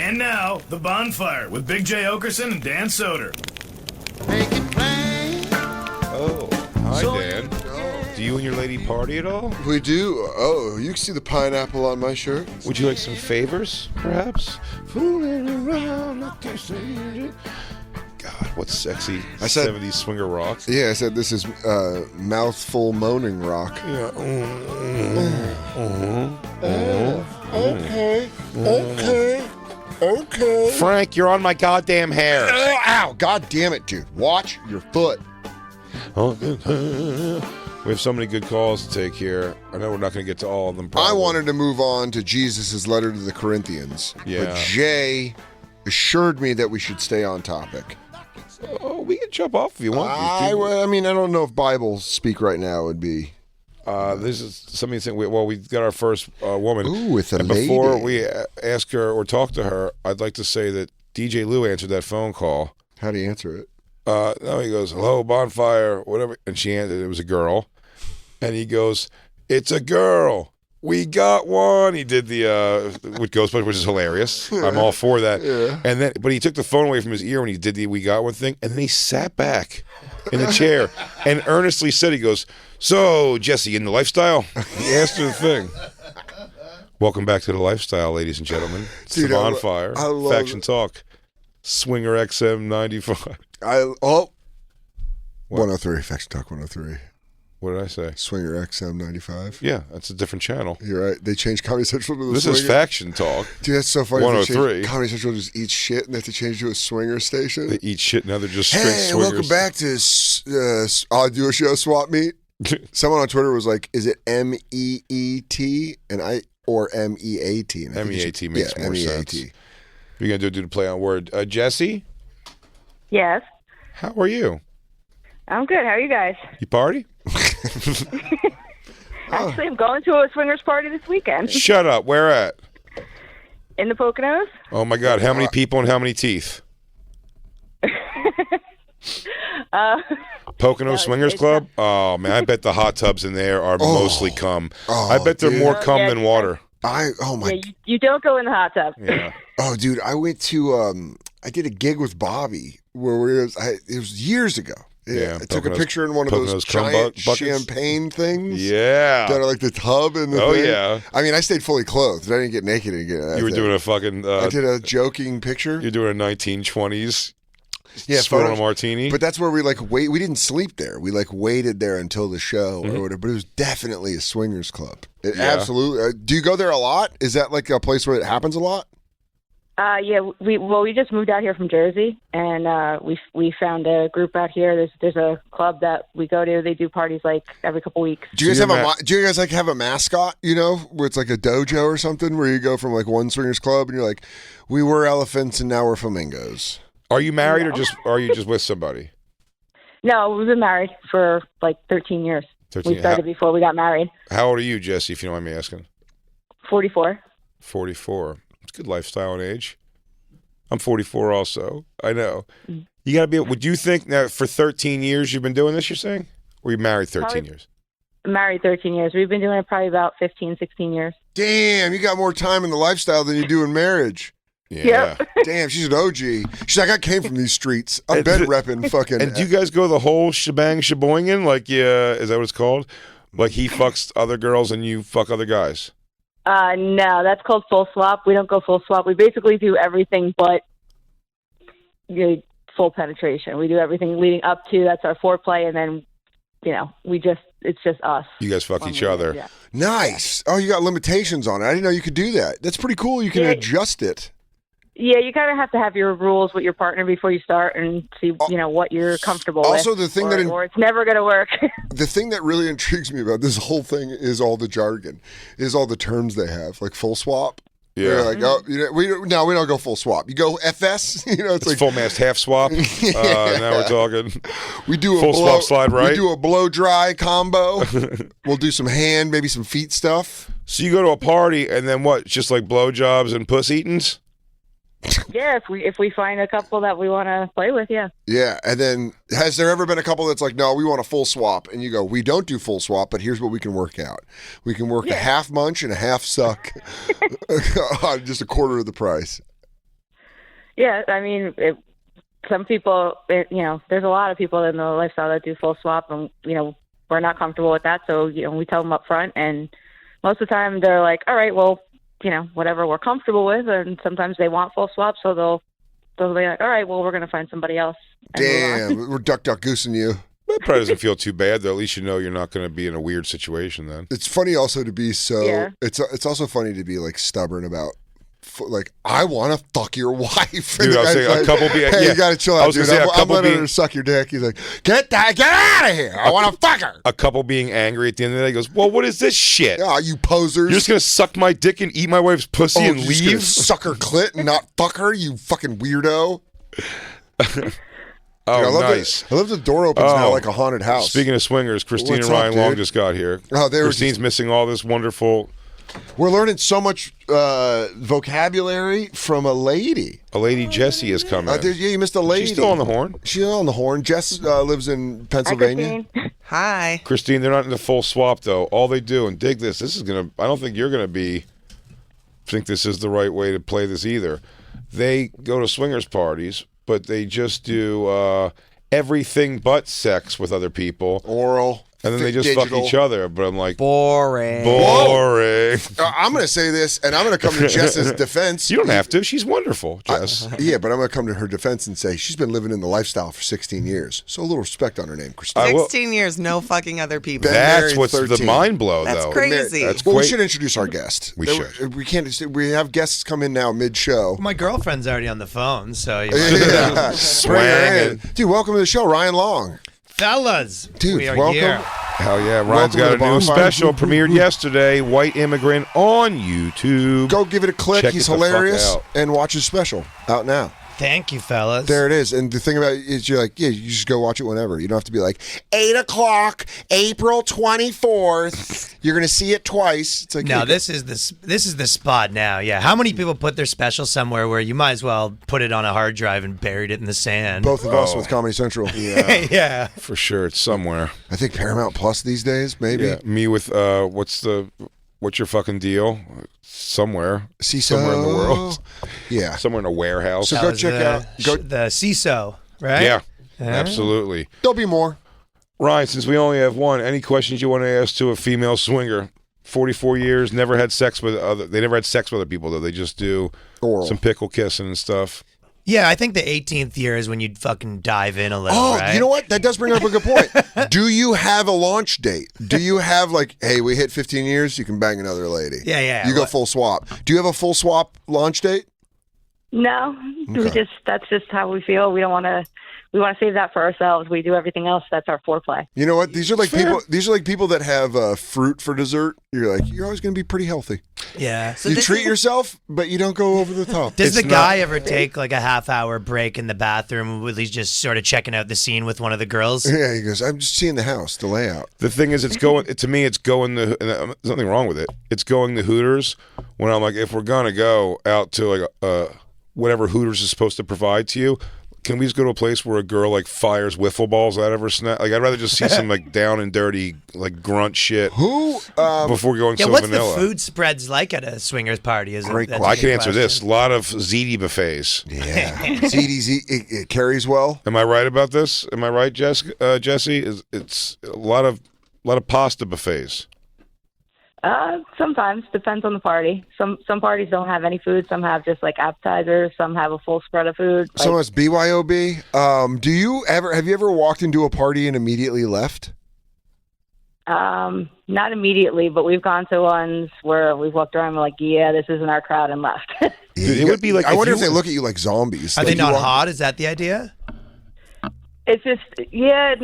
And now, The Bonfire with Big J. Okerson and Dan Soder. Make it plain. Oh, hi, Dan. Do you and your lady party at all? We do. Oh, you can see the pineapple on my shirt. Would you like some favors, perhaps? Fooling around like a stranger. God, what sexy I said- 70s swinger rock. Yeah, I said this is mouthful moaning rock. Yeah. Okay. Frank, you're on my goddamn hair. Ow! God damn it, dude. Watch your foot. We have so many good calls to take here. I know we're not going to get to all of them. Probably. I wanted to move on to Jesus' letter to the Corinthians. Yeah. But Jay assured me that we should stay on topic. Oh, we can jump off if you want. I mean, I don't know if Bible speak right now would be. This is something to think. We got our first woman. Ooh, with a and lady. before we ask her or talk to her, I'd like to say that DJ Lou answered that phone call. How do you answer it? No, he goes, "Hello, Bonfire," whatever, and she answered. It was a girl, and he goes, "It's a girl. We got one." He did the with Ghostbusters, which is hilarious. I'm all for that. Yeah. And then, but he took the phone away from his ear when he did the "We got one" thing, and then he sat back in the chair and earnestly said, "He goes, so Jesse, in the lifestyle?" He asked her the thing. Welcome back to the lifestyle, ladies and gentlemen. It's Dude, the Bonfire, I love Faction it. Talk, Swinger XM 95. 103, Faction Talk 103. What did I say? Swinger XM 95. Yeah, that's a different channel. You're right. They changed Comedy Central to the This Swinger. is Faction Talk. Dude, that's so funny. 103. Comedy Central just eats shit and they have to change to a swinger station. They eat shit, now they're just straight Hey, swingers. welcome back to I'll Do a Show Swap Meet. Someone on Twitter was like, is it M-E-E-T or M-E-A-T? And I think M-E-A-T makes more M-E-A-T. sense. You're going to do the play on word. Jesse, Yes. how are you? I'm good. How are you guys? You party? Actually, I'm going to a swingers party this weekend Shut up. Where at? in the Poconos. Oh, my God. How many people and how many teeth? Pocono Swingers it's Club? Oh, man. I bet the hot tubs in there are mostly cum. I bet they're dude. more cum Yeah, than water. Oh my. Yeah, you don't go in the hot tub. Yeah. Oh, dude, I went to I did a gig with Bobby where it was years ago. Yeah, I took a Poconos- picture in one of Poconos those cum giant buckets. champagne things. Yeah. That are like the tub and the Oh, thing. yeah. I mean, I stayed fully clothed. I didn't get naked again. You were doing a fucking... I did a joking picture. You're doing a 1920s Yeah, swirl photos. a martini. But that's where we we didn't sleep there. We waited there until the show or whatever. But it was definitely a swingers club. It Yeah. absolutely. Do you go there a lot? Is that like a place where it happens a lot? Yeah, we just moved out here from Jersey, and we found a group out here. There's a club that we go to. They do parties like every couple weeks. Do you guys So have do you guys like have a mascot? You know, where it's like a dojo or something, where you go from like one swingers club and you're like, we were elephants and now we're flamingos. Are you married or are you just with somebody? No, we've been married for like 13 years. 13. We started before we got married. How old are you, Jesse, if you don't mind me asking? 44. 44. It's a good lifestyle and age. I'm 44 also. I know. You got to be... Would you think that for 13 years you've been doing this, you're saying? Or you married 13 Probably- years? Married 13 years. We've been doing it probably about 15, 16 years. Damn, you got more time in the lifestyle than you do in marriage. Yeah. Damn, she's an OG. She's like, I came from these streets. I've been repping fucking. And do you guys go the whole shebang sheboinging? Like, yeah, is that what it's called? Like he fucks other girls and you fuck other guys? No, that's called full swap. We don't go full swap. We basically do everything but full penetration. We do everything leading up to, that's our foreplay, and then, it's just us. You guys fuck when each we- other. Yeah. Nice. Oh, you got limitations on it. I didn't know you could do that. That's pretty cool. You can Yeah. adjust it. Yeah, you kind of have to have your rules with your partner before you start and see, what you're comfortable with. Also, the thing or it's never going to work. The thing that really intrigues me about this whole thing is all the jargon, is all the terms they have, like full swap. Yeah. They're like, we don't go full swap. You go FS. It's It's like full mast half swap. Now we're talking. we do a full blow, swap slide right. We do a blow dry combo. We'll do some hand, maybe some feet stuff. So you go to a party and then what? Just like blowjobs and puss eatings? Yeah, if we find a couple that we want to play with, yeah. Yeah, and then has there ever been a couple that's like, no, we want a full swap, and you go, we don't do full swap, but here's what we can work out. We can work a half munch and a half suck on just a quarter of the price. Yeah, I mean, some people, there's a lot of people in the lifestyle that do full swap, and we're not comfortable with that. So we tell them up front, and most of the time they're like, all right, well, whatever we're comfortable with. And sometimes they want full swap, so they'll be like, all right, well, we're going to find somebody else. Damn, we're duck goosing you. That probably doesn't feel too bad, though. At least you're not going to be in a weird situation then. It's funny also to be so. Yeah. It's also funny to be like stubborn about. Like, I want to fuck your wife. Dude, I'll say a couple be. Hey, yeah. you got to chill out, dude. I'm letting her suck your dick. He's like, get out of here. I want to fuck her. A couple being angry at the end of the day, he goes, well, what is this shit? Yeah, you posers. You're just going to suck my dick and eat my wife's pussy and you're just gonna leave? suck her clit and not fuck her, you fucking weirdo. Oh, Dude, nice. I love the door opens now like a haunted house. Speaking of swingers, Christine What's and Ryan up, Long dude? just got here. Oh, they were Christine's missing all this wonderful. We're learning so much vocabulary from a lady. A lady Jessie is coming. Yeah, you missed a lady. She's still on the horn. She's on the horn. Jess lives in Pennsylvania. Hi. Christine, they're not in the full swap, though. All they do, and dig this, I don't think you're going to think this is the right way to play this either. They go to swingers parties, but they just do everything but sex with other people. Oral. And then they just digital. fuck each other. But I'm like, Boring. I'm going to say this, and I'm going to come to Jess's defense. You don't have to. She's wonderful, Jess. Yeah, but I'm going to come to her defense and say she's been living in the lifestyle for 16 years. So a little respect on her name, Christine. 16 years, no fucking other people. That's married what's 13. the mind blow, That's though. crazy. That's Well, we quite- should introduce our guest. We should. We can't. We have guests come in now mid-show. My girlfriend's already on the phone, so you Yeah. Swang Bring her in. it. Dude, welcome to the show, Ryan Long. fellas, Dude, we are welcome. here. Hell yeah. Ryan's Welcome got to a the new Bonfire. special premiered yesterday, White Immigrant on YouTube. Go give it a click. Check He's it the fuck hilarious. out. And watch his special out now. Thank you, fellas. There it is. And the thing about it is you're like, yeah, you just go watch it whenever. You don't have to be like, 8 o'clock, April 24th. You're going to see it twice. It's like, No, yeah, this is the spot now. Yeah. How many people put their special somewhere where you might as well put it on a hard drive and buried it in the sand? both of us with Comedy Central. Yeah. yeah. For sure, it's somewhere. I think Paramount Plus these days, maybe. Yeah, me with what's your fucking deal? Somewhere in the world, Yeah. somewhere in a warehouse. So That go was check out. the CISO, right? Yeah, absolutely. There'll be more. Ryan, since we only have one, any questions you want to ask to a female swinger? 44 years, never had sex with they never had sex with other people though. They just do Oral. some pickle kissing and stuff. Yeah, I think the 18th year is when you'd fucking dive in a little, Oh, right? you know what? That does bring up a good point. Do you have a launch date? Do you have like, hey, we hit 15 years, you can bang another lady? Yeah. You go full swap. Do you have a full swap launch date? No, that's just how we feel. We want to save that for ourselves. We do everything else. That's our foreplay. You know what? These are like people. These are like people that have fruit for dessert. You're like, you're always going to be pretty healthy. Yeah. So You this treat is- yourself, but you don't go over the top. Does It's the guy ever take like a half-hour break in the bathroom with he's just sort of checking out the scene with one of the girls? Yeah, he goes, I'm just seeing the house, the layout. The thing is, it's going to me. It's going the. There's nothing wrong with it. It's going the Hooters when I'm like, if we're gonna go out to like whatever Hooters is supposed to provide to you, can we just go to a place where a girl like fires wiffle balls out of her snap? Like I'd rather just see some like down and dirty like grunt shit Who? before going Yeah, so what's vanilla. the food spreads like at a swingers party? Is Great that's Well, a I good can answer question. this. A lot of ziti buffets. Yeah. ZDZ, it carries well. Am I right about this? Am I right, Jesse? It's a lot of pasta buffets. Sometimes depends on the party. Some parties don't have any food. Some have just like appetizers. Some have a full spread of food. Like, Someone's BYOB. Have you ever walked into a party and immediately left? not immediately, but we've gone to ones where we've walked around and we're like, yeah, this isn't our crowd, and left. Dude, it would be like I if wonder you if they were- look at you like zombies. Are Like they you not walk- hot? Is that the idea? It's just, yeah,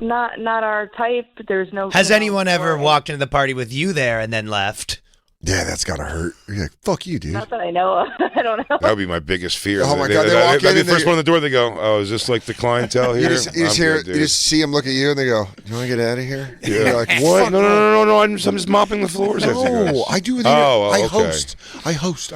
not our type. There's no. Has you know, anyone ever or- walked into the party with you there and then left? Yeah, that's gotta hurt. You're like, fuck you, dude. Not that I know of. I don't know. That would be my biggest fear. Oh my God, they walk that'd in be and the first they- one at the door. They go, "Oh, is this like the clientele here?" You just I'm hear, good, dude. you just see them look at you and they go, "You want to get out of here?" Yeah. You're like, What? "Fuck No! I'm just mopping the floors. as he No, goes. I do. Oh, I okay. host. I'm a host.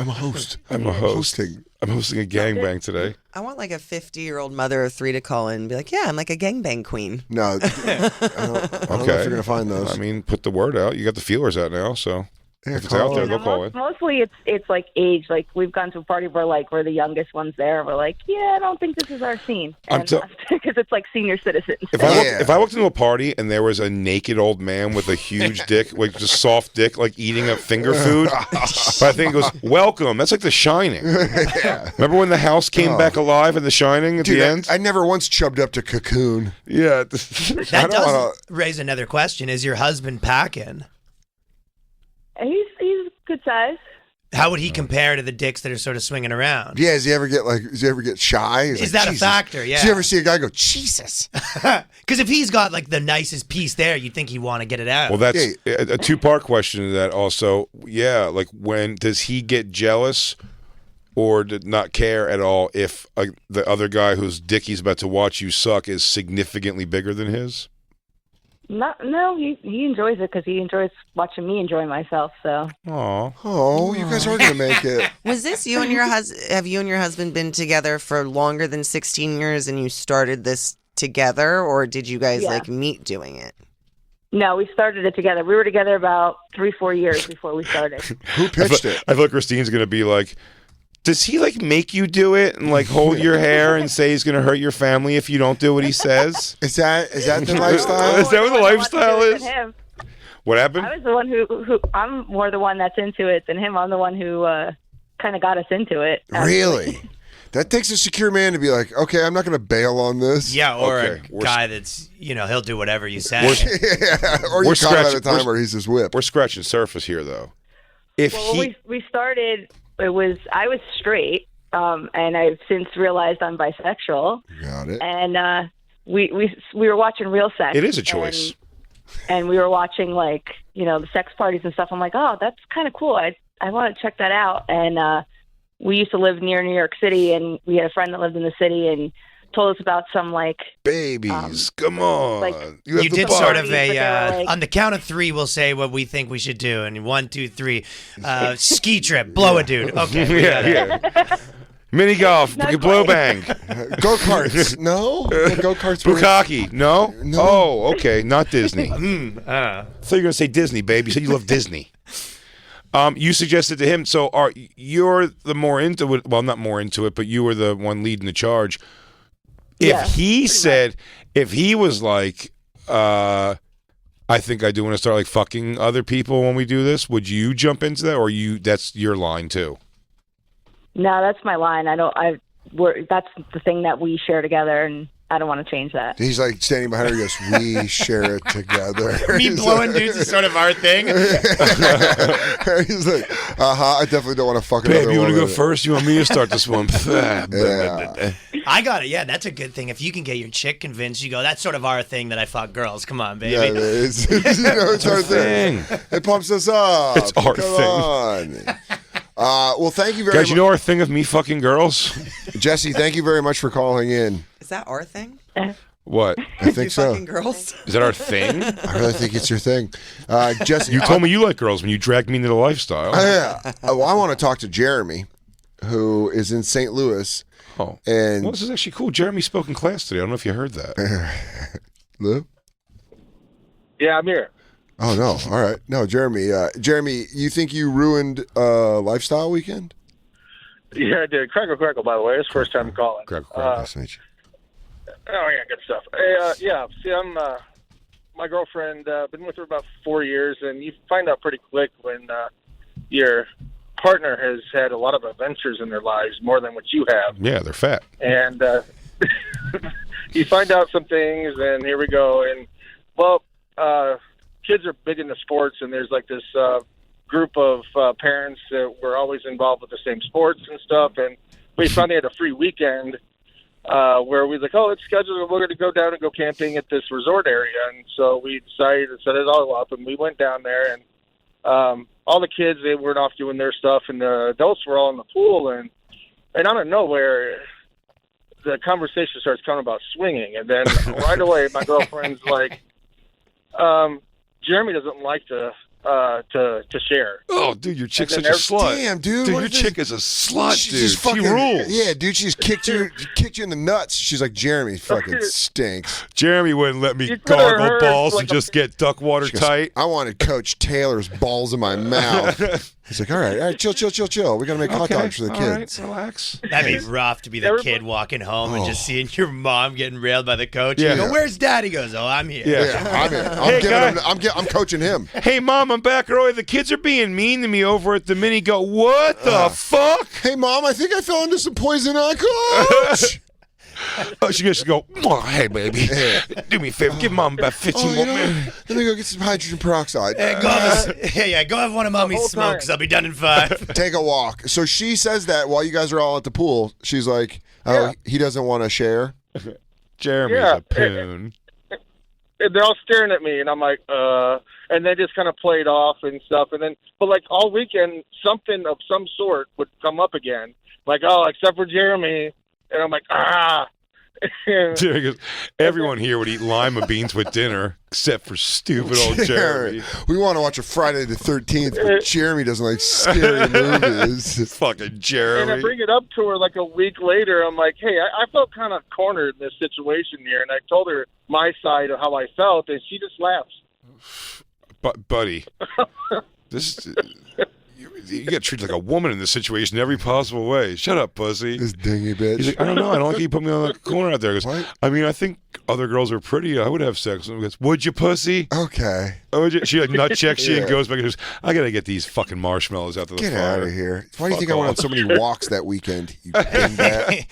I'm a host. Hosting. I'm hosting a gangbang today. I want like a 50-year-old mother of three to call in and be like, yeah, I'm like a gangbang queen. No, I don't know if Okay. you're gonna find those. I mean, put the word out. You got the feelers out now, so If it's out there, they'll call it. Mostly it's like age. Like we've gone to a party where like we're the youngest ones there. We're like, yeah, I don't think this is our scene, because it's like senior citizens. If I walked into a party and there was a naked old man with a huge dick, like just soft dick, like eating a finger food, but I think it goes, welcome. That's like The Shining. Yeah. Remember when the house came back alive in The Shining at the end? I never once chubbed up to Cocoon. Yeah. That does raise another question. Is your husband packing? He's good size. How would he compare to the dicks that are sort of swinging around? Yeah, does he ever get shy? Is that a factor? Yeah. Does you ever see a guy go, Jesus? Because if he's got like the nicest piece there, you'd think he'd want to get it out. Well, that's a two-part question to that also. Yeah, like when does he get jealous or did not care at all if the other guy whose dick he's about to watch you suck is significantly bigger than his? No, he enjoys it because he enjoys watching me enjoy myself. So. Oh, you guys are gonna make it. Was this you and your husband? Have you and your husband been together for longer than 16 years, and you started this together, or did you guys like meet doing it? No, we started it together. We were together about 3-4 years before we started. Who pitched it? I feel like Christine's gonna be like, does he like make you do it and like hold your hair and say he's gonna hurt your family if you don't do what he says? Is that the lifestyle? Is that what the lifestyle is? Him. What happened? I was the one who I'm more the one that's into it than him. I'm the one who kind of got us into it. Really? That takes a secure man to be like, okay, I'm not going to bail on this. Yeah, or a guy that's, he'll do whatever you say. Or you caught at a time where he's just whipped. We're scratching surface here, though. We started, I was straight, and I've since realized I'm bisexual. Got it. And we were watching Real Sex. It is a choice. And we were watching, like, the sex parties and stuff. I'm like, oh, that's kind of cool. I want to check that out. And we used to live near New York City, and we had a friend that lived in the city and told us about some, like... Babies, come on. Like, you did sort of a... on the count of 3, we'll say what we think we should do. And 1, 2, 3, ski trip, blow a dude. Okay. Yeah. Mini golf, blow bang. Go-karts, no? Go-karts. Bukkake, no? No. Oh, okay, not Disney. I thought you were going to say Disney, babe. You said you love Disney. You suggested to him, so you're the more into it, well, not more into it, but you were the one leading the charge. If he was like, I think I do want to start like fucking other people when we do this, would you jump into that, or that's your line too? No, that's my line. That's the thing that we share together, and I don't want to change that. He's like standing behind her. He goes, "We share it together." Me blowing dudes is sort of our thing. He's like, I definitely don't want to fuck another Babe, you want to go woman. first? You want me to start this one? Yeah. I got it. Yeah, that's a good thing. If you can get your chick convinced, you go, that's sort of our thing that I fuck girls. Come on, baby. Yeah, it's our thing. It pumps us up. It's our Come thing. on. Well, thank you very much. Guys, you know our thing of me fucking girls? Jesse, thank you very much for calling in. Is that our thing? What? I think so. Fucking girls? Is that our thing? I really think it's your thing. Jesse, You told me you like girls when you dragged me into the lifestyle. Yeah. Well, I want to talk to Jeremy, who is in St. Louis. Oh. And Well, this is actually cool. Jeremy spoke in class today. I don't know if you heard that. Lou? Yeah, I'm here. Oh, no. All right. No, Jeremy. Jeremy, you think you ruined Lifestyle Weekend? Yeah, I did. Crackle, by the way. It's first time calling. Nice to meet you. Oh, yeah, good stuff. Hey, yeah, see, I'm my girlfriend, been with her about 4 years, and you find out pretty quick when your partner has had a lot of adventures in their lives, more than what you have. Yeah, they're fat. And you find out some things, and here we go. And, well, kids are big into sports, and there's like this group of parents that were always involved with the same sports and stuff. And we finally had a free weekend where we was like, oh, let's schedule it. We're going to go down and go camping at this resort area. And so we decided to set it all up, and we went down there. And all the kids, they weren't off doing their stuff, and the adults were all in the pool. And out of nowhere, the conversation starts coming about swinging. And then right away, my girlfriend's like, Jeremy doesn't like to to share. Oh, dude, your chick's And such a then slut. Damn, dude, Dude, what your is this? chick is a slut, She dude. just fucking she rules. Yeah, dude, she just kicked you in the nuts. She's like, Jeremy fucking stinks. Jeremy wouldn't let me You could have gargle heard, balls like, and just get duck water She goes, tight. I wanted Coach Taylor's balls in my mouth. He's like, all right, chill. We gotta make hot dogs for the all kids. right, relax. That'd be rough to be the Everybody- kid walking home and just seeing your mom getting railed by the coach. Yeah. You go, where's Dad? He goes, oh, I'm here. Yeah. Yeah, I'm in. Hey, I'm coaching him. Hey, Mom, I'm back early. The kids are being mean to me over at the mini. Go, what the fuck? Hey, Mom, I think I fell into some poison on Coach. Oh, she gets to go, oh, hey, baby. Do me a favor. Give Mom about 15 more minutes. Let me go get some hydrogen peroxide. Hey, go have one of mommy's whole smokes. time. I'll be done in 5. Take a walk. So she says that while you guys are all at the pool. She's like, oh, Yeah. he doesn't want to share. Jeremy's Yeah. a poon. And they're all staring at me, and I'm like, and they just kind of played off and stuff. And then, but like all weekend, something of some sort would come up again. Like, oh, except for Jeremy. And I'm like, Jeremy goes, everyone here would eat lima beans with dinner, except for stupid old Jeremy. We want to watch a Friday the 13th, but Jeremy doesn't like scary movies. Fucking And I Jeremy. bring it up to her like a week later. I'm like, hey, I felt kind of cornered in this situation here. And I told her my side of how I felt, and she just laughs. But, buddy, this you get treated like a woman in this situation in every possible way. Shut up, pussy. This dingy bitch. He's like, I don't know. I don't like how you put me on the corner out there. He goes, What? I mean, I think other girls are pretty. I would have sex with them. He goes, would you, pussy? Okay. Would you? She like nut checks you and Yeah. goes back and goes, I got to get these fucking marshmallows out to the Get fire. out of here. Why do you Fuck think I went on off. so many walks that weekend? You dingbat.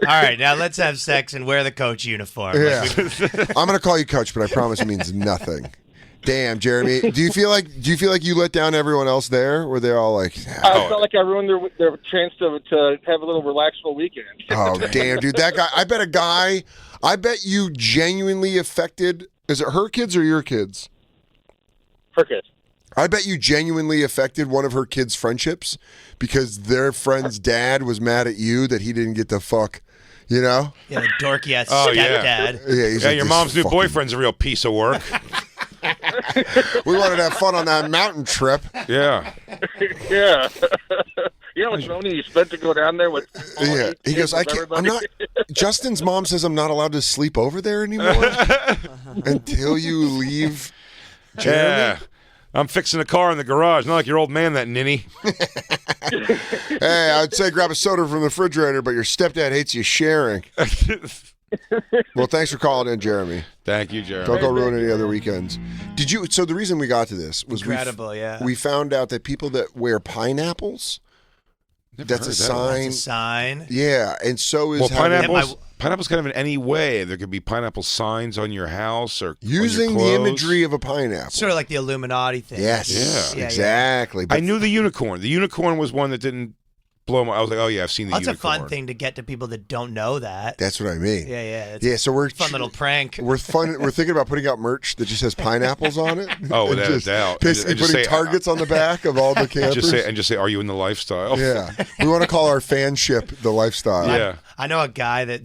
All right, now let's have sex and wear the coach uniform. Yeah. Like we- I'm gonna call you coach, but I promise it means nothing. Damn, Jeremy. Do you feel like you let down everyone else there? Were they all like, I felt like I ruined their chance to have a little relaxable weekend. oh damn, dude, that guy? I bet you genuinely affected. Is it her kids or your kids? For kids. I bet you genuinely affected one of her kids' friendships because their friend's dad was mad at you that he didn't get to fuck. You know? yeah, the dorky ass Oh, stepdad. yeah. Yeah, he's Yeah, like, your this mom's new fucking- boyfriend's a real piece of work. We wanted to have fun on that mountain trip. Yeah. Yeah. You know how much money you spent to go down there with all Yeah, these he kids goes. I with can't. I'm everybody?" not. Justin's mom says I'm not allowed to sleep over there anymore until you leave. Yeah. I'm fixing a car in the garage. Not like your old man, that ninny. Hey, I'd say grab a soda from the refrigerator, but your stepdad hates you sharing. Well, thanks for calling in, Jeremy. Thank you, Jeremy. Don't go ruin any other weekends. Did you? So the reason we got to this was Incredible, yeah. we found out that people that wear pineapples, that's a heard that one. sign. It's a sign. Yeah, and so is Well, having- pineapples kind of in any way. There could be pineapple signs on your house or using on the your clothes. imagery of a pineapple. Sort of like the Illuminati thing. Yes, Yeah. Yeah, exactly. I knew the unicorn. The unicorn was one that didn't blow my. I was like, oh yeah, I've seen the That's a unicorn. fun thing to get to people that don't know that. That's what I mean. Yeah. It's Yeah, so we're a fun little prank. We're thinking about putting out merch that just has pineapples on it. Oh, And without a just doubt. Basically, And just putting say, targets on the back of all the campers. Just say, are you in the lifestyle? Yeah, we want to call our fanship the lifestyle. Yeah. I know a guy that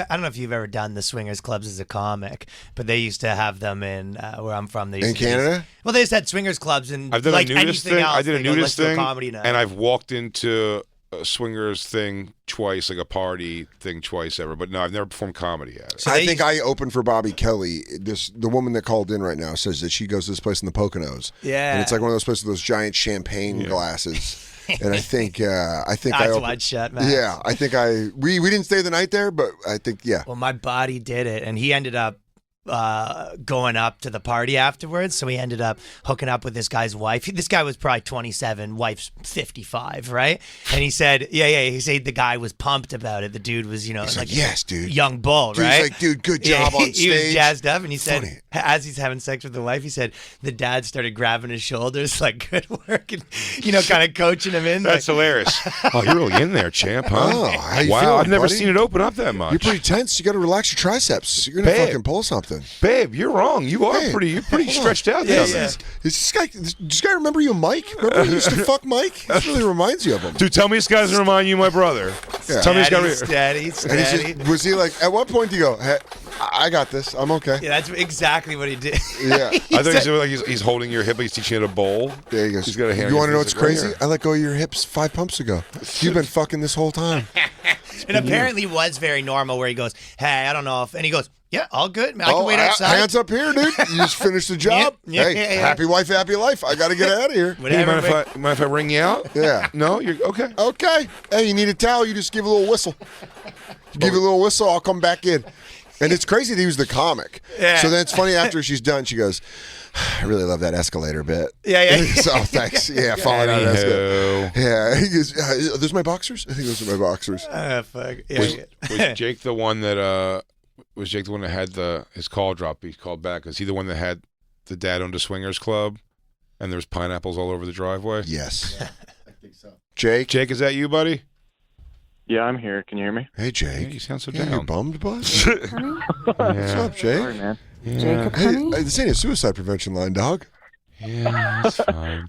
I don't know if you've ever done the swingers clubs as a comic, but they used to have them in where I'm from. They used In to do- Canada? Well, they just had swingers clubs and I've done like a nudist anything thing. else. I did a they go, nudist "Let's do a thing, comedy night." and I've walked into a swingers thing twice, like a party thing twice ever. But no, I've never performed comedy at it. So I they think I opened for Bobby Kelly. The woman that called in right now says that she goes to this place in the Poconos. Yeah. and it's like one of those places with those giant champagne glasses. And I think I Eyes opened, wide shut, man. Yeah, I think we didn't stay the night there, but I think Well, my buddy did it, and he ended up going up to the party afterwards. So he ended up hooking up with this guy's wife. This guy was probably 27, wife's 55, right? And he said, he said the guy was pumped about it. The dude was, He's like like, yes, dude. young bull, Dude's right? like, dude, good job on He was stage. jazzed up, and he said, Funny. as he's having sex with the wife, he said the dad started grabbing his shoulders, like, good work, and kind of coaching him in. That's like, hilarious. Oh, you're really in there, champ, huh? Oh, how you wow, feeling, I've never buddy? seen it open up that much. You're pretty tense. You got to relax your triceps. You're gonna Babe. fucking pull something. Babe, you're wrong. You are Hey, you're pretty hold on. stretched out Yeah, down yeah. there. Does this guy remember you, Mike? Remember when you used to fuck Mike? This really reminds you of him. Dude, tell me this guy doesn't remind you of my brother. Yeah. Tell me this guy. steady. And he's just, was he like? At what point do you go? Hey, I got this. I'm okay. Yeah, that's exactly what he did. Yeah. I thought he said like he's holding your hip, he's teaching you to bowl. There he goes. He's got a hand. You want to know what's He's like, right crazy? here. I let go of your hips 5 pumps ago. You've been fucking this whole time. And apparently was very normal where he goes, hey, I don't know if, and he goes, yeah, all good. I can wait outside. Hands up here, dude. You just finished the job. Yeah, Hey, happy wife, happy life. I got to get out of here. Hey, Whatever. mind if I ring you out? Yeah. No, you're okay. Okay. Hey, you need a towel? You just give a little whistle. You give a little whistle, I'll come back in. And it's crazy that he was the comic. Yeah. So then it's funny after she's done, she goes, I really love that escalator bit. Yeah. So thanks. Yeah, falling out of the escalator. Anywho. Yeah. He goes, are those my boxers? I think those are my boxers. Fuck. Yeah. Was Jake the one that had his call drop? He called back. Is he the one that had the dad owned a swingers club, and there's pineapples all over the driveway? Yes. I think so. Jake, is that you, buddy? Yeah, I'm here. Can you hear me? Hey, Jake. Yeah, you sound so Yeah, down. you bummed, bud? What's up, Jake? Sorry, man. Jacob, Hey, honey? this ain't a suicide prevention line, dog. Yeah, that's fine.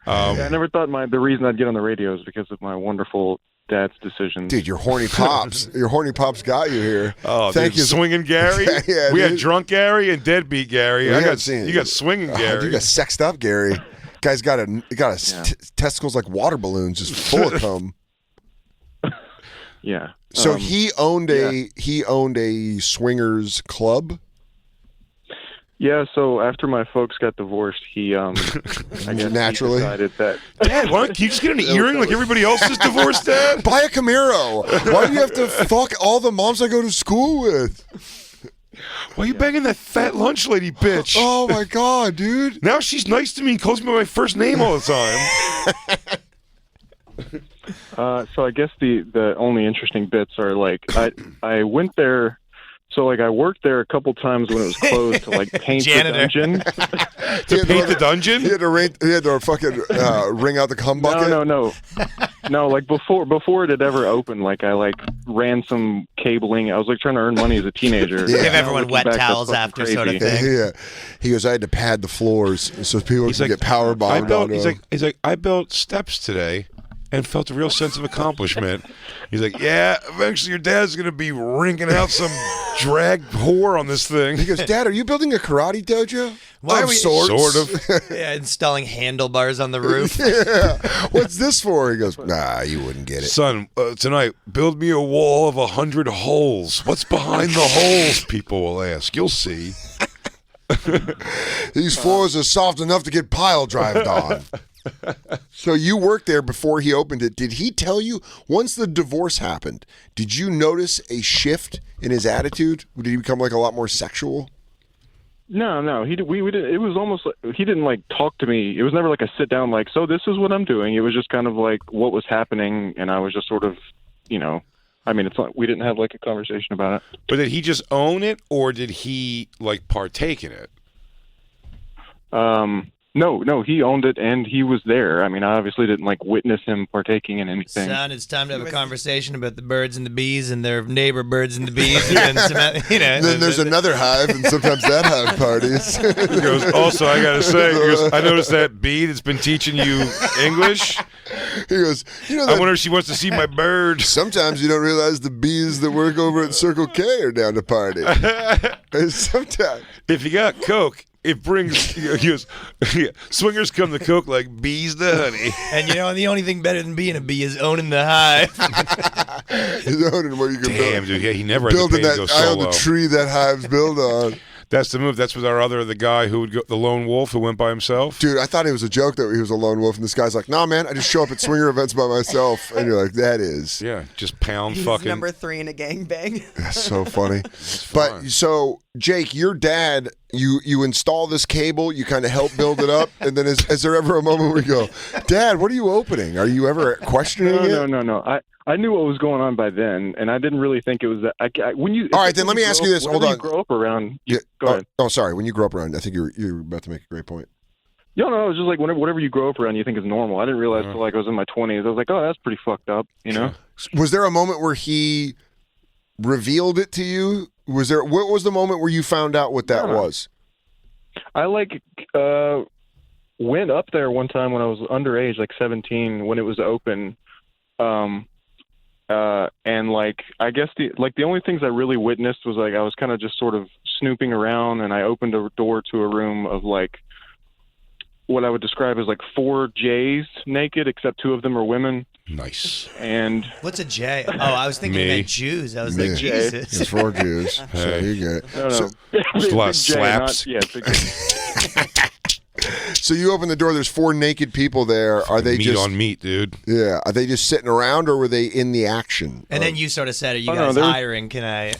I never thought the reason I'd get on the radio is because of my wonderful dad's decisions. Dude, your horny pops. Your horny pops got you here. Oh, Thank dude, you. swinging Gary. Yeah, we had dude. drunk Gary and deadbeat Gary. We You haven't seen it. got swinging Oh, Gary. you got sexed up, Gary. Guy's got testicles like water balloons, just full of cum. Yeah. So he owned a swingers club. Yeah. So after my folks got divorced, he I guess Naturally. he decided that. Dad, why don't you just get an earring like everybody else is divorced, Dad? Buy a Camaro. Why do you have to fuck all the moms I go to school with? Why are you banging that fat lunch lady bitch? Oh my god, dude. Now she's nice to me and calls me by my first name all the time. So I guess the only interesting bits are like I went there. So like I worked there a couple times when it was closed to like paint the Janitor. dungeon. To paint the dungeon? He had to fucking ring out the cum bucket. No. Like before it had ever opened, like I like ran some cabling. I was like trying to earn money as a teenager. Yeah. Give everyone Looking wet back, that's towels fucking after sort of crazy. thing. Yeah. He goes, I had to pad the floors so people could get power bombed on them. He's like, I built steps today and felt a real sense of accomplishment. He's like, yeah, eventually your dad's going to be wrinking out some drag whore on this thing. He goes, Dad, are you building a karate dojo? Why are we- sorts. Sort of. Yeah, installing handlebars on the roof. Yeah. What's this for? He goes, nah, you wouldn't get it. Son, tonight, build me a wall of 100 holes. What's behind the holes? People will ask. You'll see. These floors are soft enough to get pile drived on. So you worked there before he opened it. Did he tell you, once the divorce happened, did you notice a shift in his attitude? Did he become like a lot more sexual? No. We didn't. It was almost like he didn't like talk to me. It was never like a sit down like, so this is what I'm doing. It was just kind of like what was happening, and I was just sort of, I mean, it's not, we didn't have like a conversation about it. But did he just own it, or did he like partake in it? No, he owned it and he was there. I mean, I obviously didn't like witness him partaking in anything. Son, it's time to have a conversation about the birds and the bees and their neighbor birds and the bees. And then, Then there's another hive, and sometimes that hive parties. He goes, also, I got to say, I noticed that bee that's been teaching you English. He goes, I wonder if she wants to see my bird. Sometimes you don't realize the bees that work over at Circle K are down to party. And sometimes. If you got Coke, it brings, he goes, swingers come to Coke like bees to honey. And the only thing better than being a bee is owning the hive. He's owning what you can Damn, build. dude, yeah, he never had to Building pay to that go eye on solo. the tree that hives build on. That's the move. That's with the guy who would go, the lone wolf who went by himself. Dude, I thought it was a joke that he was a lone wolf, and this guy's like, nah, man, I just show up at swinger events by myself. And you're like, that is. Yeah, just pound He's fucking. number 3 in a gangbang. That's so funny. fine. But so, Jake, your dad, you install this cable, you kind of help build it up, and then is there ever a moment where you go, Dad, what are you opening? Are you ever questioning it? No. I knew what was going on by then, and I didn't really think it was that. When you All right, then let me ask you this. Hold on. You grow up around. Yeah. Go ahead. Oh, sorry. When you grew up around, I think you're about to make a great point. No, it was just like whatever you grow up around, you think is normal. I didn't realize until like I was in my 20s. I was like, oh, that's pretty fucked up, Was there a moment where he revealed it to you? What was the moment where you found out what that was? I went up there one time when I was underage, like 17, when it was open. And like, I guess the only things I really witnessed was like I was kind of just sort of snooping around, and I opened a door to a room of like what I would describe as like 4 Jays naked, except 2 of them are women. Nice. And what's a J? Oh, I was thinking Me. you meant Jews. I was Me. like, Jesus. It's 4 Jews. So Hey. you get it. no, Just a lot of slaps. Big J. So you open the door. There's 4 naked people there. Are they meat just on meat, dude? Yeah? Are they just sitting around, or were they in the action? And then you sort of said, "Are you Oh, no, guys there was- hiring? Can I?"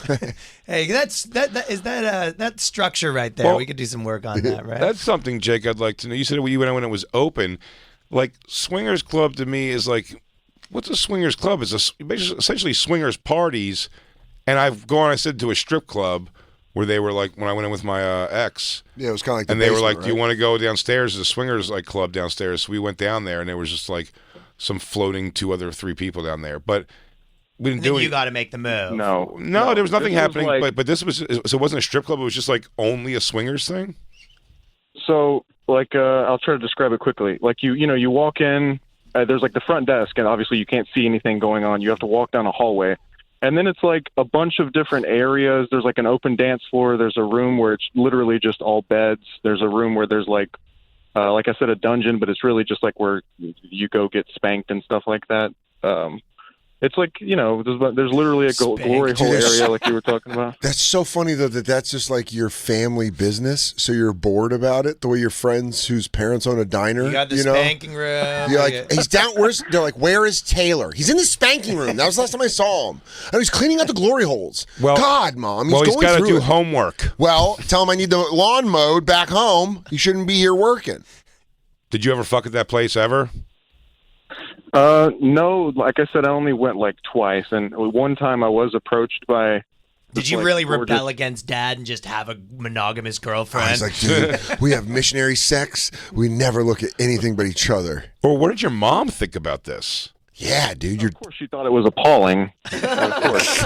Hey, that structure right there. Well, we could do some work on that, right? That's something, Jake, I'd like to know. You said when it was open, like swingers club to me is like, what's a swingers club? It's basically essentially swingers parties. And I've gone, I said, to a strip club where they were like, when I went in with my ex, Yeah, it was kind of like the and they were basement, like, "Do you want to go downstairs?" There's a swingers like club downstairs. So we went down there, and there was just like some floating 3 people down there. But we didn't And do then any. you got to make the move. No, No, there was nothing This happening. like- but this was so it wasn't a strip club. It was just like only a swingers thing. So, like, I'll try to describe it quickly. Like, you walk in, there's like the front desk, and obviously you can't see anything going on. You have to walk down a hallway. And then it's like a bunch of different areas. There's like an open dance floor. There's a room where it's literally just all beds. There's a room where there's like I said, a dungeon, but it's really just like where you go get spanked and stuff like that. It's like, there's literally a glory hole area like you were talking about. That's so funny though that's just like your family business. So you're bored about it, the way your friends whose parents own a diner. You got the know? spanking room. You're like, he's down. They're like, where is Taylor? He's in the spanking room. That was the last time I saw him. And he's cleaning out the glory holes. Well- God, Mom, he's Well, he's going got to through do it. homework. Well, tell him I need the lawn mowed back home. He shouldn't be here working. Did you ever fuck at that place ever? No, like I said, I only went like twice, and one time I was approached by. Did this, you like, really gorgeous- rebel against Dad and just have a monogamous I girlfriend? was like, dude, we have missionary sex. We never look at anything but each other. Or what did your mom think about this? Yeah, dude, you're. Of course, she thought it was appalling. Of course.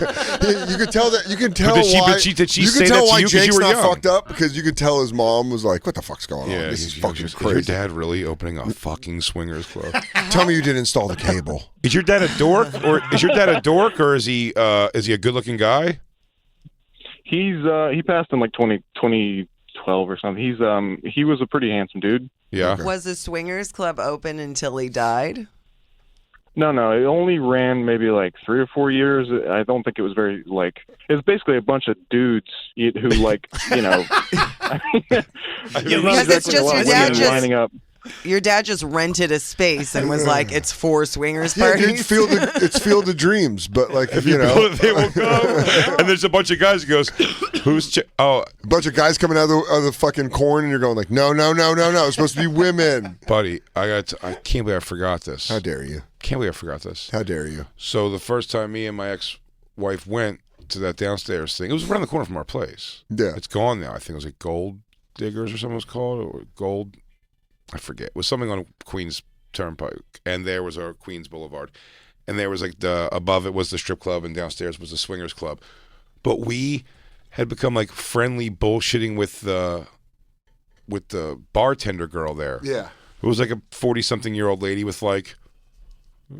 You could tell that. You can tell did she- why. but did she you say can tell that to why you 'cause you Jake's were not young? fucked up because you could tell his mom was like, "What the fuck's going on? This is fucking Is crazy." your dad really opening a fucking swingers club? Tell me you didn't install the cable. Is your dad a dork, or is he a good-looking guy? He passed in like 2012 or something. He was a pretty handsome dude. Yeah. Was the swingers club open until he died? No, it only ran maybe like 3 or 4 years. I don't think it was very like. It was basically a bunch of dudes who like I mean, Because it's just your dad just- lining up. Your dad just rented a space and was like, "It's 4 swingers Yeah, parties." dude, it's Field of Dreams, but like you know, they will go. And there's a bunch of guys who goes, "Who's a bunch of guys coming out of the fucking corn, and you're going like, no, it's supposed to be women. buddy? I can't believe I forgot this. How dare you? Can't believe I forgot this. How dare you? So the first time me and my ex-wife went to that downstairs thing, it was around the corner from our place. Yeah. It's gone now. I think it was like Gold Diggers or something it was called, or Gold. I forget. It was something on Queens Turnpike, and there was our Queens Boulevard, and there was like above it was the strip club, and downstairs was the swingers club. But we had become like friendly bullshitting with the bartender girl there. Yeah. It was like a 40-something-year-old lady with like,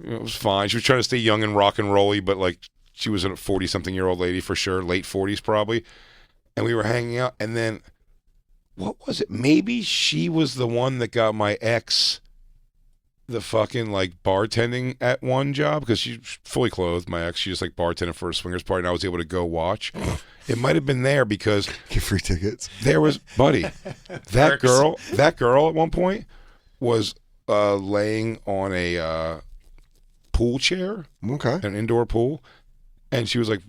it was fine. She was trying to stay young and rock and rolly, but like she was a 40-something-year-old lady for sure, late 40s probably. And we were hanging out, and then what was it? Maybe she was the one that got my ex the fucking like bartending at one job, because she's fully clothed. My ex, she just like bartended for a swingers party, and I was able to go watch. It might have been there because Get free tickets. there was, buddy, that girl at one point was laying on a pool chair, Okay. an indoor pool, and she was like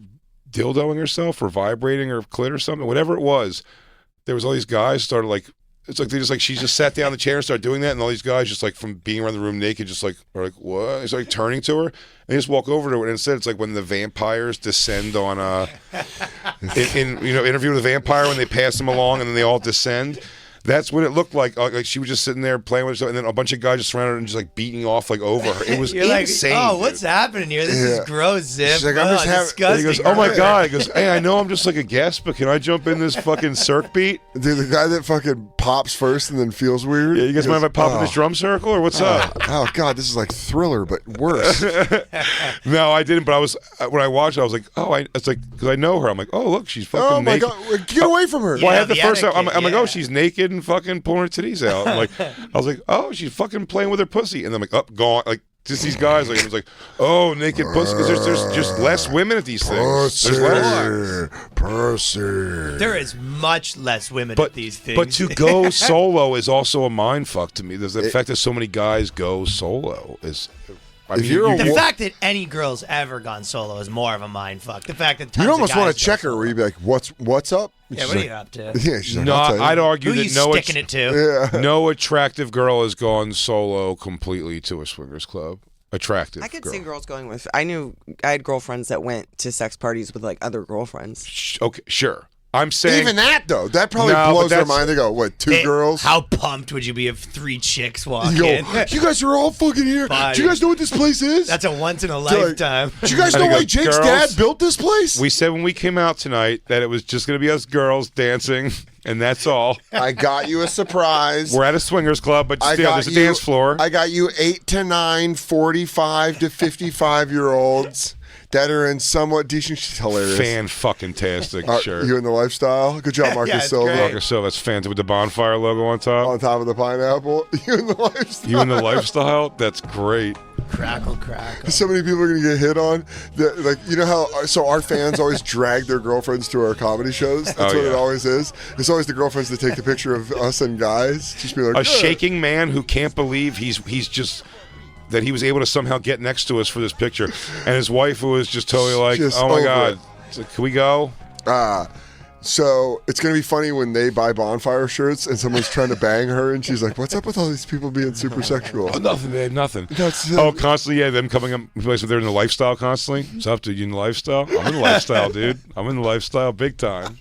dildoing herself or vibrating her clit or something, whatever it was. There was all these guys started like, it's like she just sat down in the chair and started doing that, and all these guys just like from being around the room naked just like are like, what? It's like turning to her, and they just walk over to her, and instead it's like when the vampires descend on in Interview with a Vampire, when they pass them along and then they all descend. That's what it looked like. Like she was just sitting there playing with herself, and then a bunch of guys just surrounded her and just like beating off like over her. It was insane. Like, oh, dude. what's happening here? This is gross, Zip. She's like, I'm just having. Disgusting. He goes, oh my god. He goes, hey, I know I'm just like a guest, but can I jump in this fucking circ beat? Dude, the guy that fucking pops first and then feels weird. Yeah, you guys mind if I pop in this drum circle or what's up? Oh god, this is like Thriller, but worse. No, I didn't. But I was when I watched it, I was like, it's like because I know her. I'm like, oh look, she's fucking Oh my naked. god, get away from her! Well, I Yeah, had the the first. etiquette, I'm like, oh, yeah. she's naked and fucking pulling her titties out. I'm like, I was like, oh, she's fucking playing with her pussy, and I'm like, up, gone. Like just these guys, like it was like, oh, naked pussy. Because there's just less women at these things. There's less. Pussy. There is much less women at these things. But to go solo is also a mind fuck to me. There's the fact that so many guys go solo is. I mean, you're a the fact that any girl's ever gone solo is more of a mind fuck. The fact that tons You almost of guys want to check her go where you'd be like, what's up? And Yeah, she's what are like, you up to? Yeah, she's like, no, I'll tell you. I'd argue Who are that you sticking it to? Yeah. no attractive girl has gone solo completely to a swingers club. Attractive. I could girl. see girls going with. I had girlfriends that went to sex parties with like other girlfriends. Okay, sure. I'm saying Even that though, that probably No, but blows their that's- mind. They go, what, two Hey, girls? How pumped would you be if 3 chicks walk You in? go, you guys are all fucking here. Fine. Do you guys know what this place is? That's a once in a like, lifetime. Do you guys I know go, why Jake's girls, dad built this place? we said when we came out tonight that it was just going to be us girls dancing, and that's all. I got you a surprise. We're at a swingers club, but still, there's a dance floor. I got you 8 to 9, 45 to 55-year-olds that are in somewhat decent. She's hilarious. Fan-fucking-tastic shirt. You in the lifestyle? Good job, Marcus Yeah, it's Silva. great. Marcus Silva's fans with the Bonfire logo on top. On top of the pineapple. You in the lifestyle? You in the lifestyle? That's great. Crackle, crackle. So many people are going to get hit on. That, like, you know how, so our fans always drag their girlfriends to our comedy shows? That's what it always is. It's always the girlfriends that take the picture of us and guys. Just be like, A shaking man who can't believe he's just that he was able to somehow get next to us for this picture, and his wife who was just totally like, Just "Oh my over god, it. It's like, can we go?" So it's going to be funny when they buy Bonfire shirts and someone's trying to bang her and she's like, what's up with all these people being super sexual? Oh, nothing, babe, nothing. That's, Constantly, yeah, them coming up. They're in the lifestyle constantly. What's up, dude? You in the lifestyle? I'm in the lifestyle, dude. I'm in the lifestyle, big time.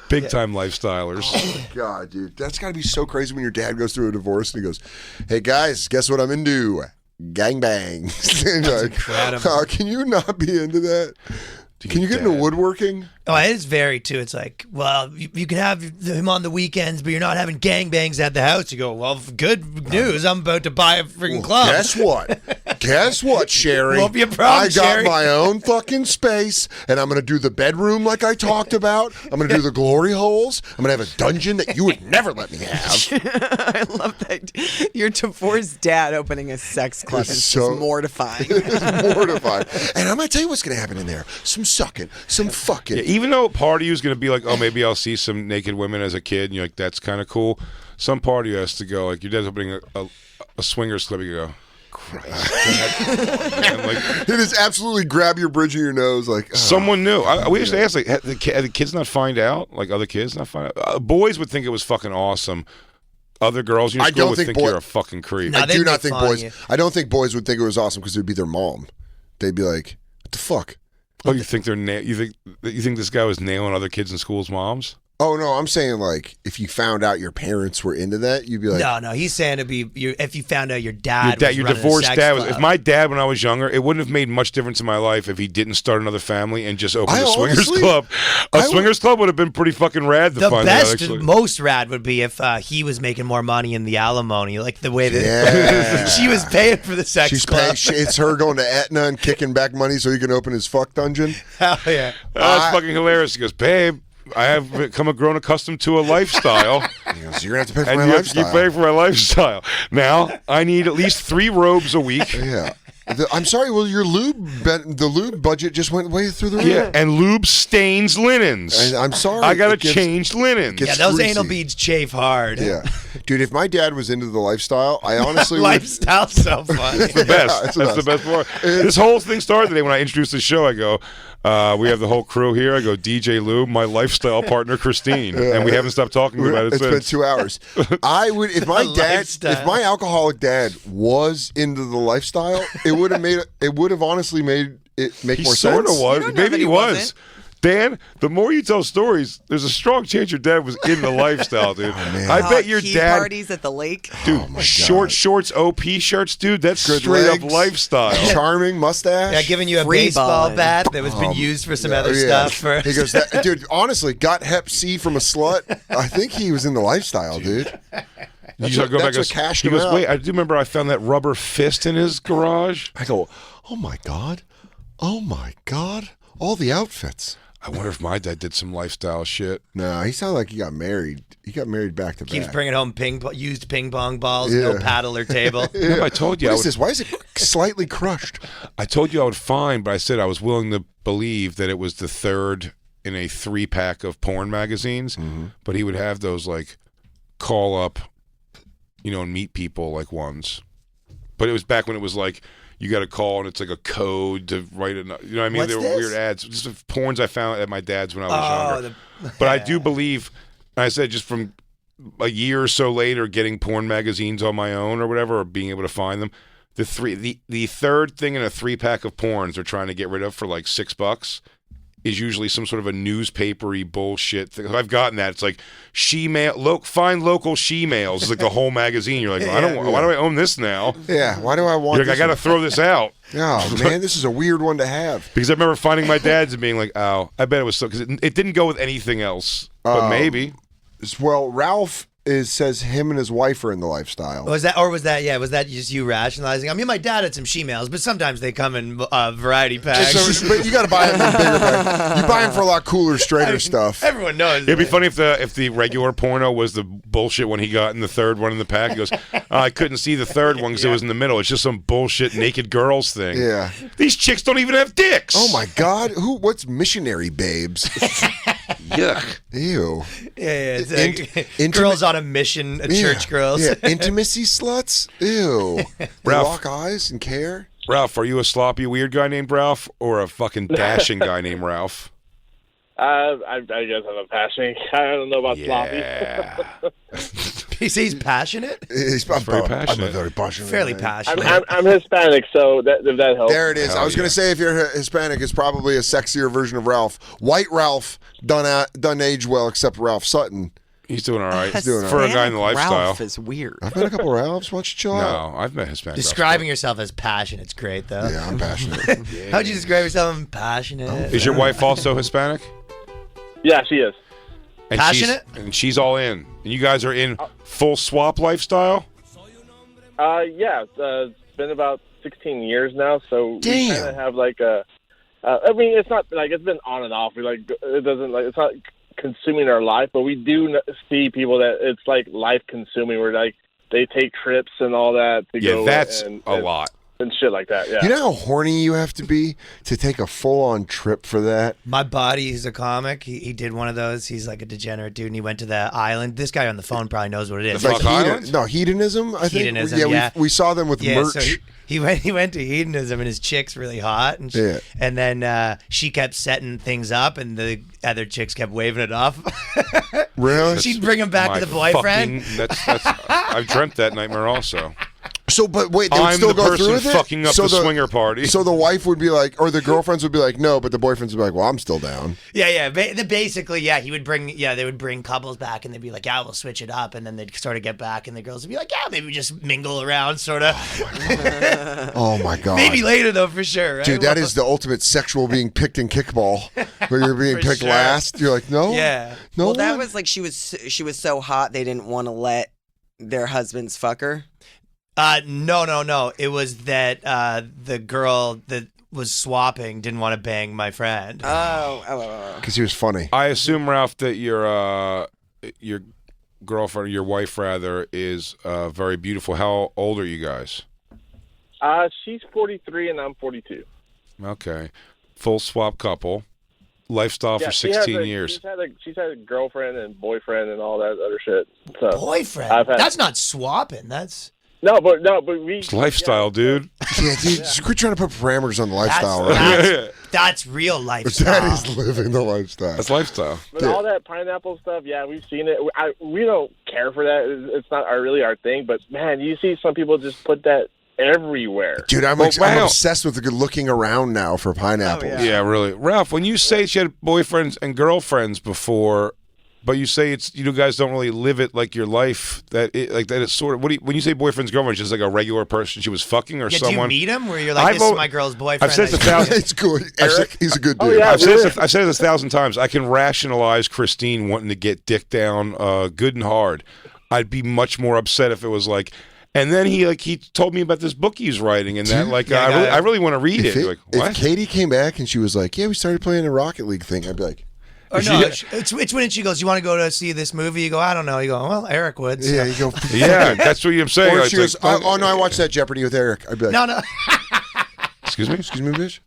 Big time lifestylers. Oh God, dude. That's got to be so crazy when your dad goes through a divorce and he goes, hey, guys, guess what I'm into? Gangbangs. And you're like, incredible. Can you not be into that? Can you get into woodworking? Oh, it is very too. It's like, well, you can have him on the weekends, but you're not having gangbangs at the house. You go, well, good news. I'm about to buy a freaking club. Guess what? Guess what, Sherry? Won't be a problem, I got Sherry. my own fucking space, and I'm going to do the bedroom like I talked about. I'm going to do the glory holes. I'm going to have a dungeon that you would never let me have. I love that your divorced dad opening a sex club It's is so- just mortifying. It's mortifying. And I'm going to tell you what's going to happen in there. Some sucking, some fucking. Yeah, even though part of you is going to be like, oh, maybe I'll see some naked women as a kid, and you're like, that's kind of cool. Some part of you has to go, like, your dad's opening a swingers club, you go, Christ. Man, like, It is absolutely grab your bridge of your nose like, oh. someone knew. We used to ask, like, had the kids not find out? Like, other kids not find out? Boys would think it was fucking awesome. Other girls in your I school don't would think think boy- you're a fucking creep. No, I they'd do not make think fun of boys. you. I don't think boys would think it was awesome because it would be their mom. They'd be like, "What the fuck?" Oh, you think you think this guy was nailing other kids in school's moms? Oh no, I'm saying like if you found out your parents were into that, you'd be like, No, he's saying it'd be if you found out your dad, was Your running a divorced sex dad was. club. If my dad, when I was younger, it wouldn't have made much difference in my life if he didn't start another family and just opened I a swingers honestly- club. A I would- swingers club would have been pretty fucking rad to The find best, out. Actually, most rad would be if he was making more money in the alimony, like the way that Yeah. she was paying for the sex she's club. paying. It's her going to Etna and kicking back money so he can open his fuck dungeon. Hell yeah. that's fucking hilarious. He goes, babe, I have grown accustomed to a lifestyle. He goes, you're gonna have to pay for And my you have to keep lifestyle. paying for my lifestyle. Now, I need at least 3 robes a week. Yeah. I'm sorry. Well, your the lube budget just went way through the roof. Yeah, and lube stains linens. And I'm sorry. I gotta it gets- change linens. gets- Yeah, those greasy. anal beads chafe hard. Yeah, dude. If my dad was into the lifestyle, I honestly would. Lifestyle's so funny. the best. it's That's the best part. This whole thing started today when I introduced the show. I go, we have the whole crew here. I go, DJ Lube, my lifestyle partner Christine, and we haven't stopped talking about it It's been since. 2 hours. I would if my dad, Lifestyle. if my alcoholic dad was into the lifestyle, it would have honestly made it make He more sort sense. of was. You don't know that Maybe he he was. wasn't. Dan, the more you tell stories, there's a strong chance your dad was in the lifestyle, dude. man. I bet your key dad, parties at the lake. dude, short shorts, OP shirts, dude. That's Good straight legs. up lifestyle. Charming mustache. Yeah, giving you a Free baseball balling. bat that was been used for some other stuff. For He goes, dude, honestly, got Hep C from a slut. I think he was in the lifestyle, dude. You just go back That's and what cashed he him goes, out. wait, I do remember I found that rubber fist in his garage. I go, oh my God. Oh my God. All the outfits. I wonder if my dad did some lifestyle shit. No, he sounded like he got married. He got married back to keeps back. bringing home used ping pong balls, no Yeah. paddle or table. Remember I told you What I is would, this? Why is it slightly crushed? I told you I would find, but I said I was willing to believe that it was the third in a 3-pack of porn magazines. But he would have those like call up, and meet people like ones. But it was back when it was like you got to call and it's like a code to write it. You know what I mean? What's There were this? weird ads. Just porns I found at my dad's when I was younger. the- But I do believe, I said just from a year or so later, getting porn magazines on my own or whatever, or being able to find them. The third thing in a 3-pack of porns they're trying to get rid of for like $6 is usually some sort of a newspapery bullshit thing. I've gotten that. It's like find local she-mails. It's like the whole magazine. You're like, why do I own this now? Yeah, why do I want You're like, I got to throw this out. Oh, man, this is a weird one to have. Because I remember finding my dad's and being like, oh, I bet it was so, because it didn't go with anything else. But maybe. Well, Ralph says him and his wife are in the lifestyle. Was that just you rationalizing? I mean, my dad had some she-mails, but sometimes they come in variety packs. But you got to buy them in bigger bags. You buy them for a lot cooler, straighter stuff. Everyone knows. It'd be funny if the regular porno was the bullshit when he got in the third one in the pack. He goes, I couldn't see the third one because it was in the middle. It's just some bullshit naked girls thing. Yeah. These chicks don't even have dicks. Oh my God, what's missionary babes? Yuck. Ew. Yeah, it's like Intimate- girls on a mission, church girls. Yeah, intimacy sluts. Ew. They Ralph. lock eyes and care. Ralph, are you a sloppy weird guy named Ralph or a fucking dashing guy named Ralph? I guess I'm a passion. I don't know about sloppy. Yeah. He's passionate, I'm very passionate. I'm a very passionate. fairly man. passionate. I'm Hispanic, so if that helps. There it is. Hell I was going yeah. to say if you're Hispanic, it's probably a sexier version of Ralph. White Ralph done age well, except Ralph Sutton. He's doing all right. doing all For a guy in the Hispanic lifestyle. Ralph is weird. I've met a couple of Ralphs. Why don't you chill out? No, I've met Hispanic. Describing yourself as passionate's great, though. Yeah, I'm passionate. How'd you describe yourself? I'm passionate. Is your wife also Hispanic? Yeah, she is. And Passionate? She's all in. And you guys are in full swap lifestyle? Yeah, it's been about 16 years now, so Damn. we kind of have like a. I mean, it's not like it's been on and off. We it doesn't like it's not consuming our life, but we do see people that it's like life consuming. Where like they take trips and all that to go. Yeah, that's and a lot. and shit like that. Yeah. You know how horny you have to be to take a full-on trip for that? My buddy, he's a comic. He did one of those. He's like a degenerate dude, and he went to the island. This guy on the phone probably knows what it is. The fuck island? No, hedonism. I think. Hedonism, Yeah, yeah. We saw them with Yeah, merch. so he went to hedonism, and his chick's really hot, and Yeah. and then she kept setting things up, and the other chicks kept waving it off. Really? She'd bring him back My to the boyfriend. I've dreamt that nightmare also. So, but wait, they would I'm still the go person through with it. fucking up so the swinger party. So the wife would be like, or the girlfriends would be like, no, but the boyfriends would be like, well, I'm still down. Yeah. Basically, yeah, they would bring couples back, and they'd be like, yeah, we'll switch it up, and then they'd sort of get back, and the girls would be like, yeah, maybe we just mingle around, sort of. Oh my God. Maybe later though, for sure. Right? Dude, that is the ultimate sexual being picked in kickball, where you're being For picked sure. last. You're like, no, Yeah. no. Well, that one. was like she was so hot they didn't want to let their husbands fuck her. No. It was that the girl that was swapping didn't want to bang my friend. Oh. Because he was funny. I assume, Ralph, that your girlfriend, your wife rather, is very beautiful. How old are you guys? She's 43 and I'm 42. Okay. Full swap couple. Lifestyle Yeah, for she has 16 years. She's had a girlfriend and boyfriend and all that other shit. So Boyfriend? I've had- That's not swapping. That's no, but we. It's lifestyle, dude. Yeah, dude, just quit trying to put parameters on the lifestyle. that's, right? that's real That lifestyle. is living the lifestyle. That's lifestyle. But all that pineapple stuff, yeah, we've seen it. We don't care for that. It's not really our thing. But man, you see some people just put that everywhere. Dude, I'm wow. obsessed with looking around now for pineapples. Yeah, really. Ralph, when you say she had boyfriends and girlfriends before, but you say it's you guys don't really live it like your life, that it's sort of when you say boyfriend's girlfriend, she's like a regular person she was fucking or Yeah, someone. do you meet him where you're like, this is my girl's boyfriend? I've said this 1,000. It's good. Eric, he's a good dude. Oh, yeah. I've said this 1,000 times. I can rationalize Christine wanting to get dick down good and hard. I'd be much more upset if it was like, and then he told me about this book he's writing, and that I really want to read it. Like, what? If Katie came back and she was like, "Yeah, we started playing a Rocket League thing," I'd be like, Or no, it's when she goes, "You want to go to see this movie?" You go, "I don't know." You go, "Well, Eric would." So. "Yeah, you go." Yeah, that's what I'm saying. Or she goes, "Oh no, I watched that Jeopardy with Eric." I'd be like, No. Excuse me, bitch.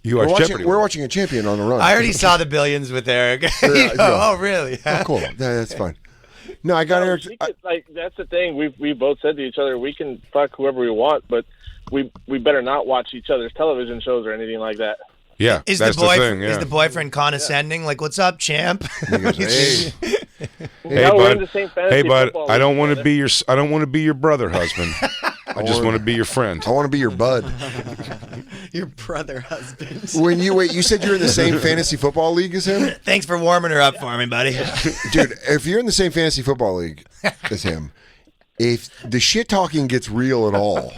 You watch Jeopardy. We're watching a champion on the run. I already saw the Billions with Eric. You go, oh, really? Oh, cool. That's fine. No, I got Eric. That's the thing. We both said to each other, we can fuck whoever we want, but we better not watch each other's television shows or anything like that. Yeah, Is that's the the thing. Yeah. Is the boyfriend condescending? Like, what's up, champ? He goes, "Hey, Hey, we're in bud. the same fantasy Hey, bud. football I don't league want to together. be your. I don't want to be your brother, husband. I just want to be your friend. I want to be your bud." Your brother husband. When you said you're in the same fantasy football league as him, Thanks for warming her up for me, buddy. dude. If you're in the same fantasy football league as him, if the shit talking gets real at all,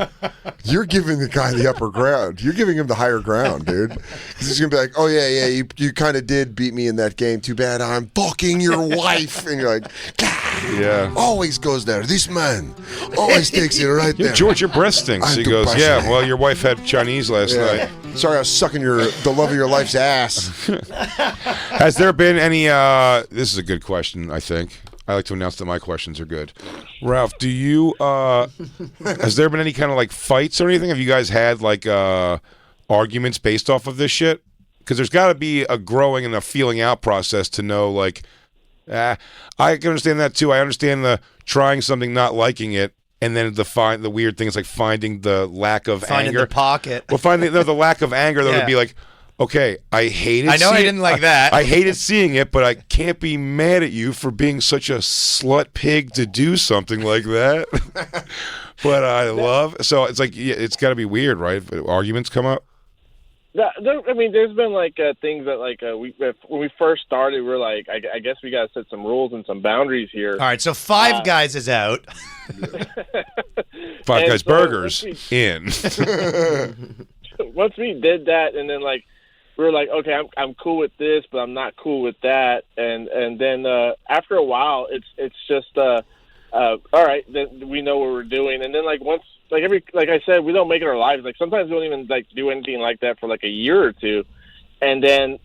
you're giving the guy the upper ground. You're giving him the higher ground, dude. Because he's gonna be like, "Oh yeah, you kind of did beat me in that game. Too bad I'm fucking your wife." And you're like, "God, Yeah. always goes there. This man always takes it right there." George, your breast stinks. I'm He too goes, passionate. yeah, well, your wife had Chinese last Yeah. night. Sorry, I was sucking the love of your life's ass. Has there been any, this is a good question, I think. I like to announce that my questions are good. Ralph, do you, has there been any kind of like fights or anything? Have you guys had like arguments based off of this shit? Because there's got to be a growing and a feeling out process to know like, I can understand that too. I understand the trying something, not liking it, and then the weird thing is like finding the lack of Finding anger. the pocket. Well, finding the lack of anger that Yeah. would be like, okay, I hated. I know I didn't like that. I hated seeing it, but I can't be mad at you for being such a slut pig to do something like that. But I love. So it's like it's got to be weird, right? If arguments come up. I mean, there's been like things that like when we first started, we're like, I guess we got to set some rules and some boundaries here. All right, so Five Guys is out. Five Guys so Burgers in. Once we did that, and then like we were like, okay, I'm cool with this, but I'm not cool with that, and then after a while, it's just all right, then we know what we're doing, and then like once. Like I said, we don't make it our lives. Like sometimes we don't even like do anything like that for like a year or two, and then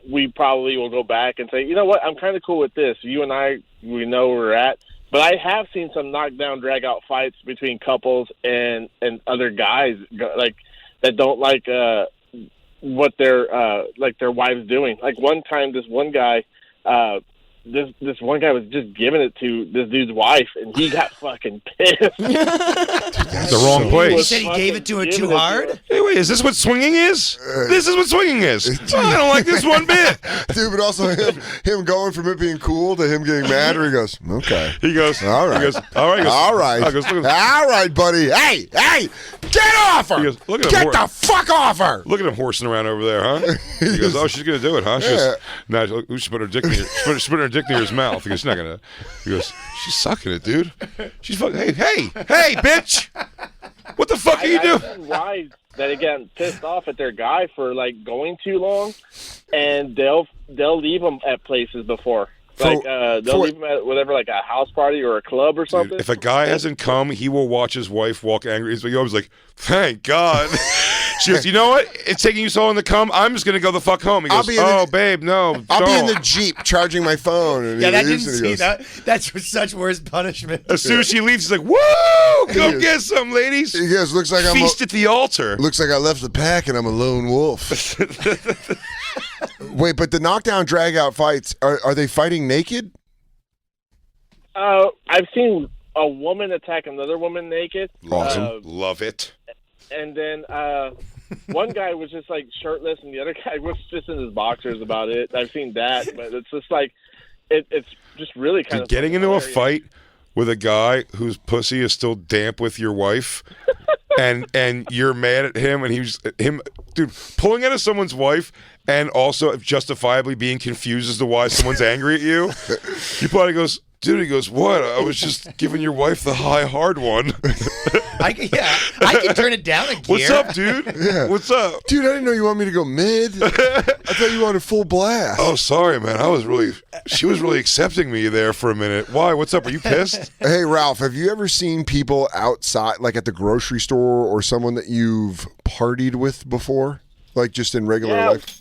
we probably will go back and say, you know what, I'm kind of cool with this. You and I, we know where we're at. But I have seen some knockdown, drag out fights between couples and other guys like that don't like what their wives doing. Like one time, this one guy. This one guy was just giving it to this dude's wife, and he got fucking pissed. That's the wrong place. He said he gave it to her too hard? Hey, wait, is this what swinging is? This is what swinging is. I don't like this one bit. Dude, but also him going from it being cool to him getting mad, or he goes, okay. He goes, all right. He goes, all right. He goes, all right. I goes, look at, all right, buddy. Hey, get off her. He goes, look at get him the fuck off her. Look at him horsing around over there, huh? He goes, oh, she's going to do it, huh? She goes, no, she put her dick in her dick near his mouth. He goes, she's not going to. He goes, she's sucking it, dude. She's fucking, hey, bitch. What the fuck are you doing? I've seen wives that get pissed off at their guy for like going too long, and they'll leave them at places before. Like they'll leave them at whatever, like a house party or a club or something. Dude, if a guy hasn't come, he will watch his wife walk angry. He's always like, thank God. She goes, you know what? It's taking you so long to come. I'm just going to go the fuck home. He goes, babe, no, I'll be in don't." the Jeep charging my phone. And Yeah, he that didn't leaves and he see goes, that. That's such worse punishment. As soon as she leaves, he's like, woo! Come get some, ladies. He goes, looks like Feast at the altar. Looks like I left the pack and I'm a lone wolf. Wait, but the knockdown, drag out fights, are they fighting naked? I've seen a woman attack another woman naked. Awesome. Love it. And then one guy was just like shirtless, and the other guy was just in his boxers. About it. I've seen that, but it's just like it's just really kind of getting into hilarious. a fight with a guy whose pussy is still damp with your wife, and you're mad at him, and dude, pulling out of someone's wife, and also justifiably being confused as to why someone's angry at you. He probably goes, dude. He goes, what? I was just giving your wife the high hard one. I can turn it down a gear. What's up, dude? Yeah. What's up? Dude, I didn't know you wanted me to go mid. I thought you wanted full blast. Oh, sorry, man. She was really accepting me there for a minute. Why? What's up? Are you pissed? Hey, Ralph, have you ever seen people outside, like at the grocery store, or someone that you've partied with before? Like just in regular life?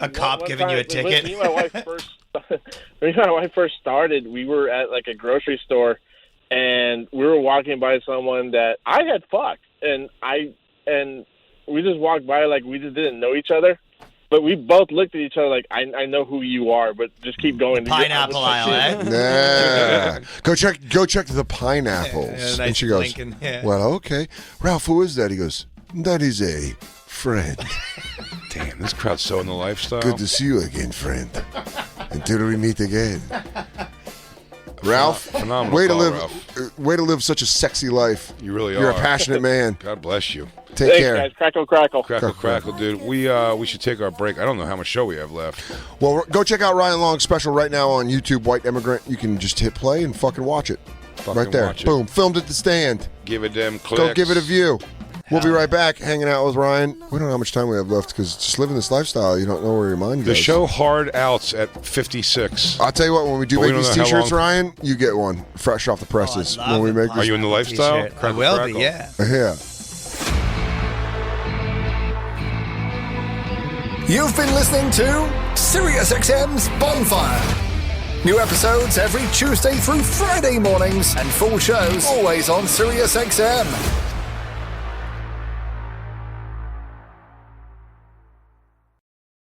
A cop giving you a ticket? When my wife first started, we were at like a grocery store, and we were walking by someone that I had fucked, and we just walked by like we just didn't know each other, but we both looked at each other like I know who you are, but just keep going. Pineapple aisle, eh? Nah. Go check the pineapples. Nice and she goes, Lincoln, yeah. well, okay. Ralph, who is that? He goes, that is a friend. Damn, this crowd's so in the lifestyle. Good to see you again, friend. Until we meet again. Ralph, phenomenal way to call, live, Ralph. Way to live such a sexy life. You really You're are. a passionate man. God bless you. Take Thanks, care. guys. Crackle, crackle. Crackle, dude. We should take our break. I don't know how much show we have left. Well, go check out Ryan Long's special right now on YouTube, White Immigrant. You can just hit play and fucking watch it. Right there. watch it. Boom. Filmed at the stand. Give it them clicks. Go give it a view. We'll be right back hanging out with Ryan. We don't know how much time we have left because just living this lifestyle, you don't know where your mind goes. The show hard outs at 56. I'll tell you what, when we do But we make don't these know how T-shirts, long. Ryan, you get one fresh off the presses. love when we it. make Are you in the lifestyle? T-shirt. I Crackle, will crackle. be, yeah. Yeah. You've been listening to SiriusXM's Bonfire. New episodes every Tuesday through Friday mornings and full shows always on SiriusXM.